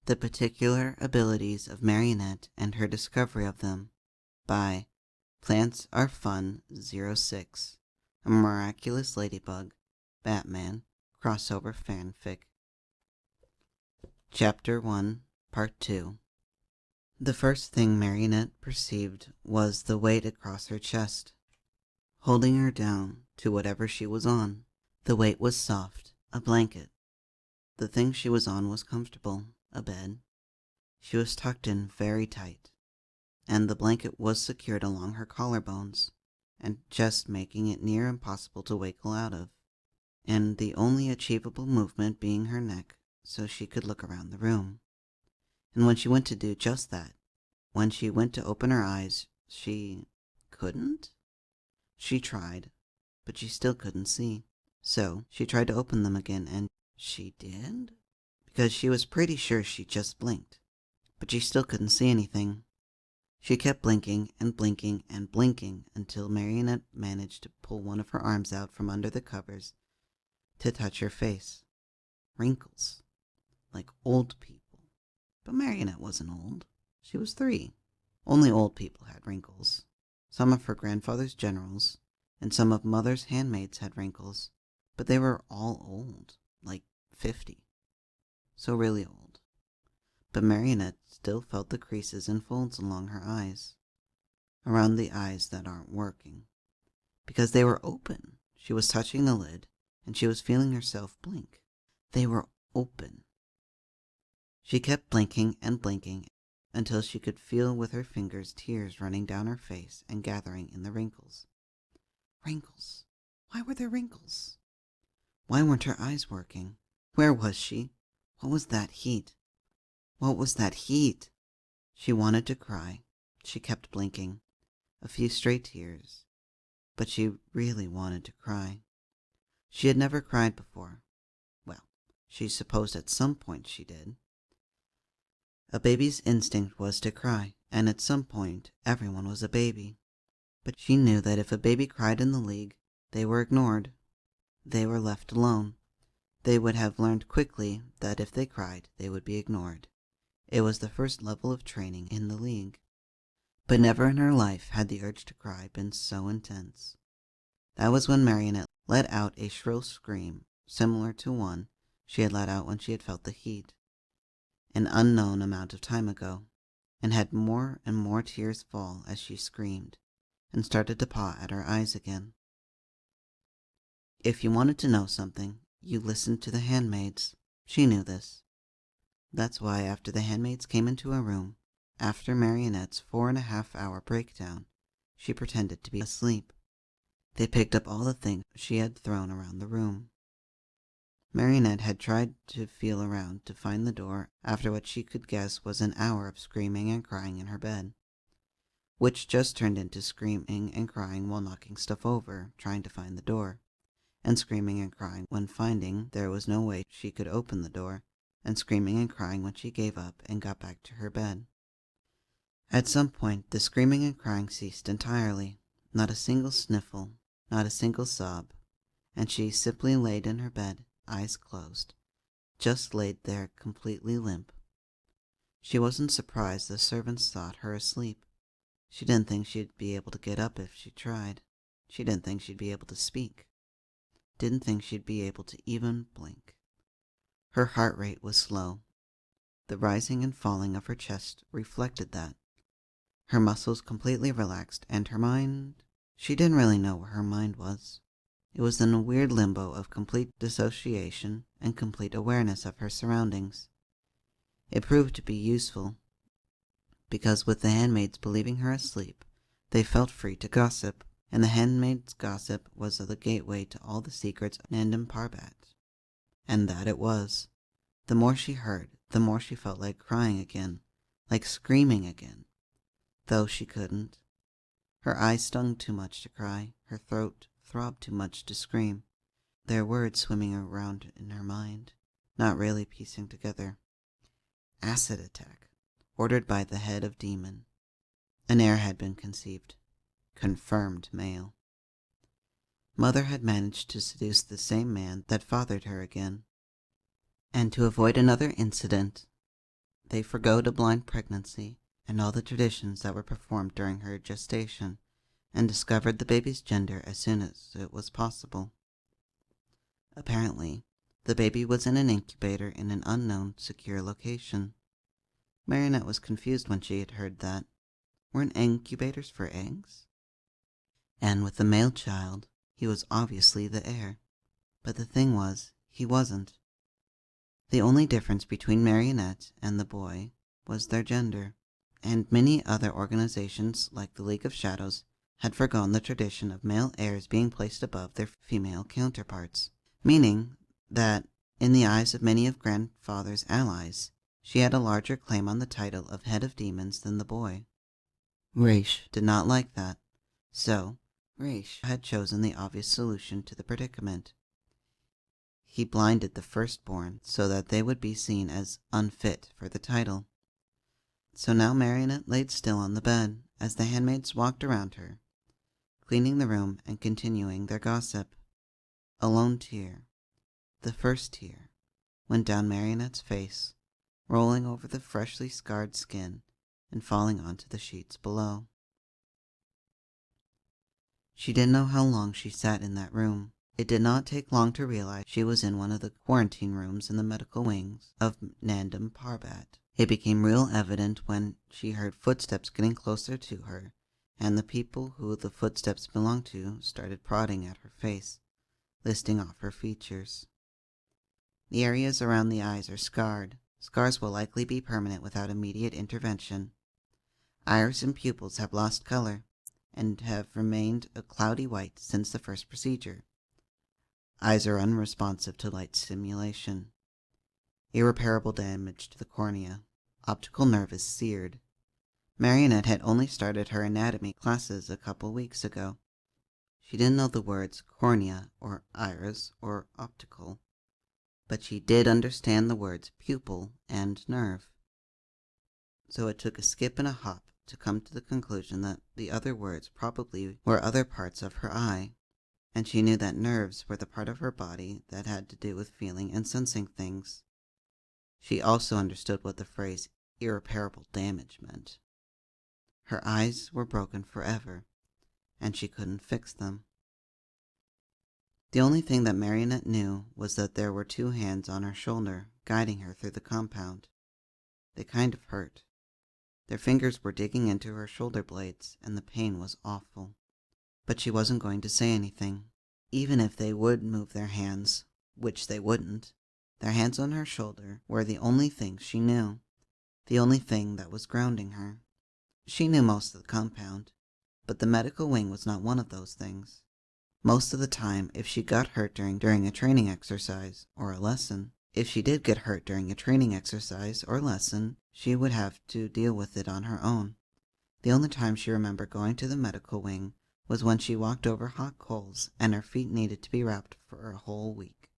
The Particular Abilities of Marinette and Her Discovery of Them by Plants Are Fun 06, a Miraculous Ladybug, Batman, crossover fanfic. Chapter 1, Part 2. The first thing Marinette perceived was the weight across her chest, holding her down to whatever she was on. The weight was soft, a blanket. The thing she was on was comfortable, a bed. She was tucked in very tight, and the blanket was secured along her collarbones and chest, making it near impossible to wiggle out of, and the only achievable movement being her neck so she could look around the room. And when she went to do just that, when she went to open her eyes, she couldn't? She tried, but she still couldn't see. So she tried to open them again, and she did, because she was pretty sure she just blinked, but she still couldn't see anything. She kept blinking and blinking and blinking until Marinette managed to pull one of her arms out from under the covers to touch her face. Wrinkles, like old people. But Marinette wasn't old. She was 3. Only old people had wrinkles. Some of her grandfather's generals and some of Mother's handmaids had wrinkles, but they were all old, like 50. So really old. But Marinette still felt the creases and folds along her eyes, around the eyes that aren't working, because they were open. She was touching the lid, and she was feeling herself blink. They were open. She kept blinking and blinking until she could feel with her fingers tears running down her face and gathering in the wrinkles. Wrinkles. Why were there wrinkles? Why weren't her eyes working? Where was she? What was that heat? What was that heat? She wanted to cry. She kept blinking. A few stray tears. But she really wanted to cry. She had never cried before. Well, she supposed at some point she did. A baby's instinct was to cry, and at some point everyone was a baby. But she knew that if a baby cried in the league, they were ignored. They were left alone. They would have learned quickly that if they cried, they would be ignored. It was the first level of training in the league. But never in her life had the urge to cry been so intense. That was when Marinette let out a shrill scream, similar to one she had let out when she had felt the heat, an unknown amount of time ago, and had more and more tears fall as she screamed, and started to paw at her eyes again. If you wanted to know something, you listened to the handmaids. She knew this. That's why after the handmaids came into her room, after Marinette's 4.5-hour breakdown, she pretended to be asleep. They picked up all the things she had thrown around the room. Marinette had tried to feel around to find the door after what she could guess was an hour of screaming and crying in her bed, which just turned into screaming and crying while knocking stuff over, trying to find the door, and screaming and crying when finding there was no way she could open the door, and screaming and crying when she gave up and got back to her bed. At some point, the screaming and crying ceased entirely, not a single sniffle, not a single sob, and she simply laid in her bed, eyes closed, just laid there completely limp. She wasn't surprised the servants thought her asleep. She didn't think she'd be able to get up if she tried. She didn't think she'd be able to speak. Didn't think she'd be able to even blink. Her heart rate was slow. The rising and falling of her chest reflected that. Her muscles completely relaxed, and her mind... She didn't really know where her mind was. It was in a weird limbo of complete dissociation and complete awareness of her surroundings. It proved to be useful, because with the handmaids believing her asleep, they felt free to gossip, and the handmaids' gossip was the gateway to all the secrets of Nandam Parbat. And that it was. The more she heard, the more she felt like crying again, like screaming again, though she couldn't. Her eyes stung too much to cry, her throat throbbed too much to scream. There were words swimming around in her mind, not really piecing together. Acid attack, ordered by the head of demon. An heir had been conceived. Confirmed male. Mother had managed to seduce the same man that fathered her again. And to avoid another incident, they forgoed a blind pregnancy and all the traditions that were performed during her gestation, and discovered the baby's gender as soon as it was possible. Apparently, the baby was in an incubator in an unknown, secure location. Marinette was confused when she had heard that. Weren't incubators for eggs? And with the male child, he was obviously the heir. But the thing was, he wasn't. The only difference between Marinette and the boy was their gender, and many other organizations, like the League of Shadows, had forgone the tradition of male heirs being placed above their female counterparts, meaning that, in the eyes of many of Grandfather's allies, she had a larger claim on the title of Head of Demons than the boy. Raish did not like that, so Raish had chosen the obvious solution to the predicament. He blinded the firstborn so that they would be seen as unfit for the title. So now Marinette laid still on the bed as the handmaids walked around her, cleaning the room and continuing their gossip. A lone tear, the first tear, went down Marinette's face, rolling over the freshly scarred skin and falling onto the sheets below. She didn't know how long she sat in that room. It did not take long to realize she was in one of the quarantine rooms in the medical wings of Nandam Parbat. It became real evident when she heard footsteps getting closer to her, and the people who the footsteps belonged to started prodding at her face, listing off her features. The areas around the eyes are scarred. Scars will likely be permanent without immediate intervention. Iris and pupils have lost color and have remained a cloudy white since the first procedure. Eyes are unresponsive to light stimulation. Irreparable damage to the cornea. Optical nerve is seared. Marinette had only started her anatomy classes a couple weeks ago. She didn't know the words cornea or iris or optical, but she did understand the words pupil and nerve. So it took a skip and a hop to come to the conclusion that the other words probably were other parts of her eye, and she knew that nerves were the part of her body that had to do with feeling and sensing things. She also understood what the phrase irreparable damage meant. Her eyes were broken forever, and she couldn't fix them. The only thing that Marinette knew was that there were two hands on her shoulder, guiding her through the compound. They kind of hurt. Their fingers were digging into her shoulder blades, and the pain was awful. But she wasn't going to say anything. Even if they would move their hands, which they wouldn't, their hands on her shoulder were the only thing she knew, the only thing that was grounding her. She knew most of the compound, but the medical wing was not one of those things. Most of the time, if she got hurt during a training exercise or a lesson, if she did get hurt during a training exercise or lesson, she would have to deal with it on her own. The only time she remembered going to the medical wing was when she walked over hot coals and her feet needed to be wrapped for a whole week.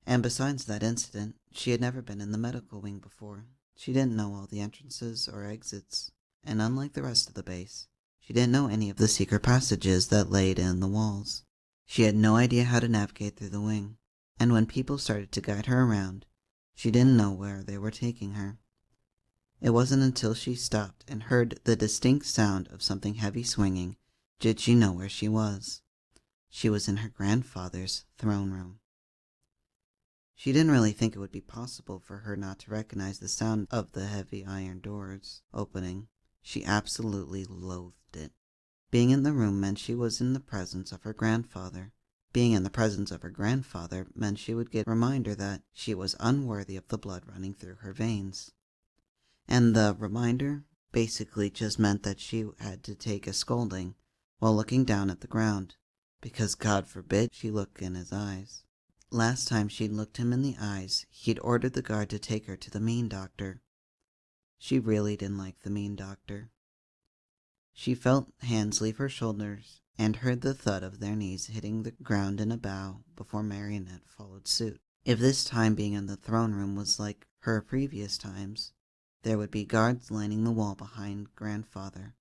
And besides that incident, she had never been in the medical wing before. She didn't know all the entrances or exits, and unlike the rest of the base, she didn't know any of the secret passages that laid in the walls. She had no idea how to navigate through the wing, and when people started to guide her around, she didn't know where they were taking her. It wasn't until she stopped and heard the distinct sound of something heavy swinging did she know where she was. She was in her grandfather's throne room. She didn't really think it would be possible for her not to recognize the sound of the heavy iron doors opening. She absolutely loathed it. Being in the room meant she was in the presence of her grandfather. Being in the presence of her grandfather meant she would get a reminder that she was unworthy of the blood running through her veins. And the reminder basically just meant that she had to take a scolding while looking down at the ground, because God forbid she look in his eyes. Last time she'd looked him in the eyes, he'd ordered the guard to take her to the mean doctor. She really didn't like the mean doctor. She felt hands leave her shoulders and heard the thud of their knees hitting the ground in a bow before Marinette followed suit. If this time being in the throne room was like her previous times, there would be guards lining the wall behind Grandfather,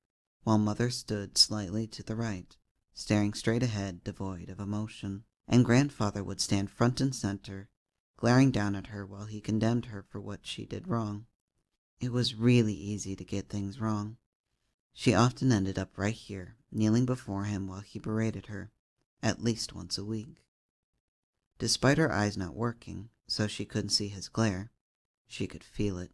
while Mother stood slightly to the right, staring straight ahead, devoid of emotion, and Grandfather would stand front and center, glaring down at her while he condemned her for what she did wrong. It was really easy to get things wrong. She often ended up right here, kneeling before him while he berated her, at least once a week. Despite her eyes not working, so she couldn't see his glare, she could feel it.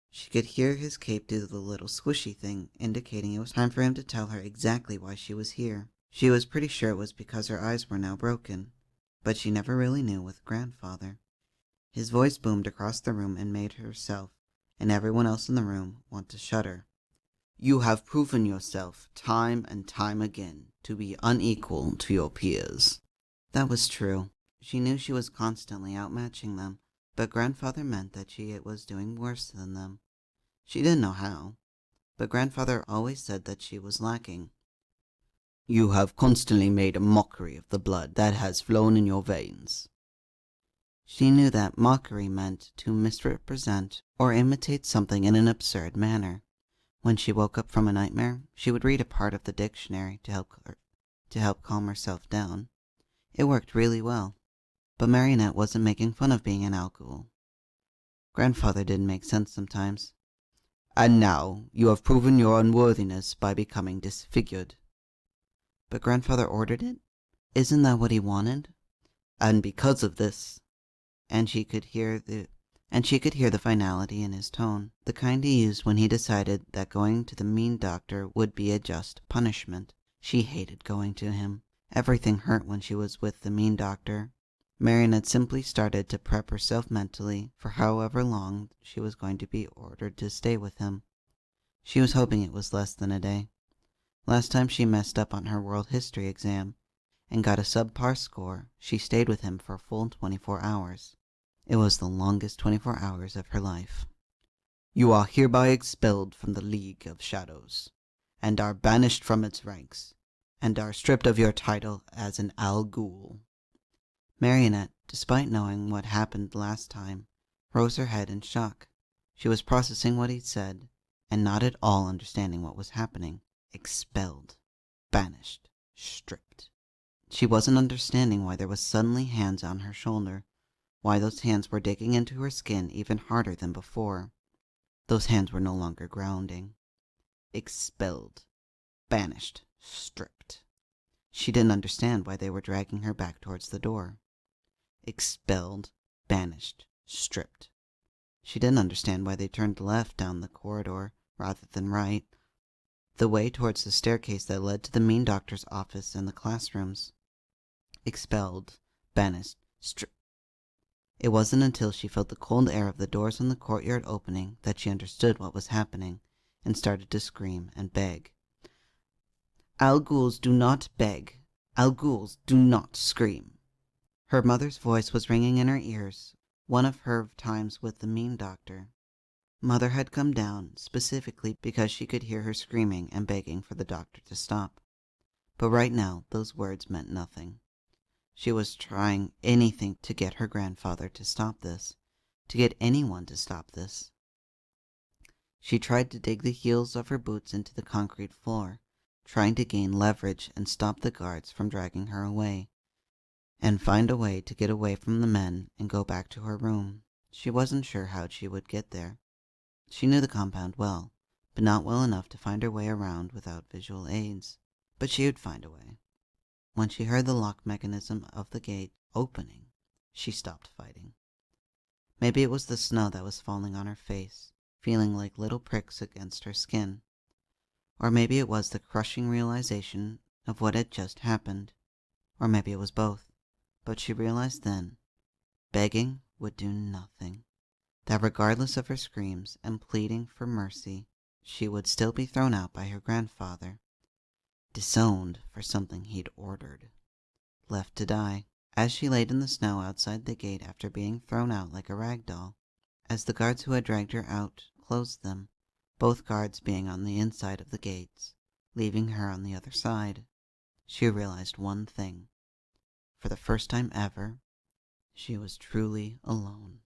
She could hear his cape do the little squishy thing, indicating it was time for him to tell her exactly why she was here. She was pretty sure it was because her eyes were now broken, but she never really knew with Grandfather. His voice boomed across the room and made herself and everyone else in the room want to shudder. You have proven yourself time and time again to be unequal to your peers. That was true. She knew she was constantly outmatching them, but Grandfather meant that she was doing worse than them. She didn't know how, but Grandfather always said that she was lacking. You have constantly made a mockery of the blood that has flown in your veins. She knew that mockery meant to misrepresent or imitate something in an absurd manner. When she woke up from a nightmare, she would read a part of the dictionary to help calm herself down. It worked really well, but Marinette wasn't making fun of being an al Ghul. Grandfather didn't make sense sometimes. And now you have proven your unworthiness by becoming disfigured. But Grandfather ordered it? Isn't that what he wanted? And because of this, and she could hear the finality in his tone, the kind he used when he decided that going to the mean doctor would be a just punishment. She hated going to him. Everything hurt when she was with the mean doctor. Marinette simply started to prep herself mentally for however long she was going to be ordered to stay with him. She was hoping it was less than a day. Last time she messed up on her world history exam and got a subpar score, she stayed with him for a full 24 hours. It was the longest 24 hours of her life. You are hereby expelled from the League of Shadows, and are banished from its ranks, and are stripped of your title as an al Ghul. Marinette, despite knowing what happened last time, rose her head in shock. She was processing what he'd said, and not at all understanding what was happening. Expelled, banished, stripped. She wasn't understanding why there was suddenly hands on her shoulder, why those hands were digging into her skin even harder than before. Those hands were no longer grounding. Expelled, banished, stripped. She didn't understand why they were dragging her back towards the door. Expelled, banished, stripped. She didn't understand why they turned left down the corridor rather than right, the way towards the staircase that led to the mean doctor's office and the classrooms. Expelled, banished, stripped. It wasn't until she felt the cold air of the doors on the courtyard opening that she understood what was happening and started to scream and beg. Al Ghuls do not beg. Al Ghuls do not scream. Her mother's voice was ringing in her ears, one of her times with the mean doctor. Mother had come down specifically because she could hear her screaming and begging for the doctor to stop. But right now, those words meant nothing. She was trying anything to get her grandfather to stop this, to get anyone to stop this. She tried to dig the heels of her boots into the concrete floor, trying to gain leverage and stop the guards from dragging her away, and find a way to get away from the men and go back to her room. She wasn't sure how she would get there. She knew the compound well, but not well enough to find her way around without visual aids. But she would find a way. When she heard the lock mechanism of the gate opening, she stopped fighting. Maybe it was the snow that was falling on her face, feeling like little pricks against her skin. Or maybe it was the crushing realization of what had just happened. Or maybe it was both. But she realized then, begging would do nothing. That regardless of her screams and pleading for mercy, she would still be thrown out by her grandfather, disowned for something he'd ordered, left to die. As she laid in the snow outside the gate after being thrown out like a rag doll, as the guards who had dragged her out closed them, both guards being on the inside of the gates, leaving her on the other side, she realized one thing. For the first time ever, she was truly alone.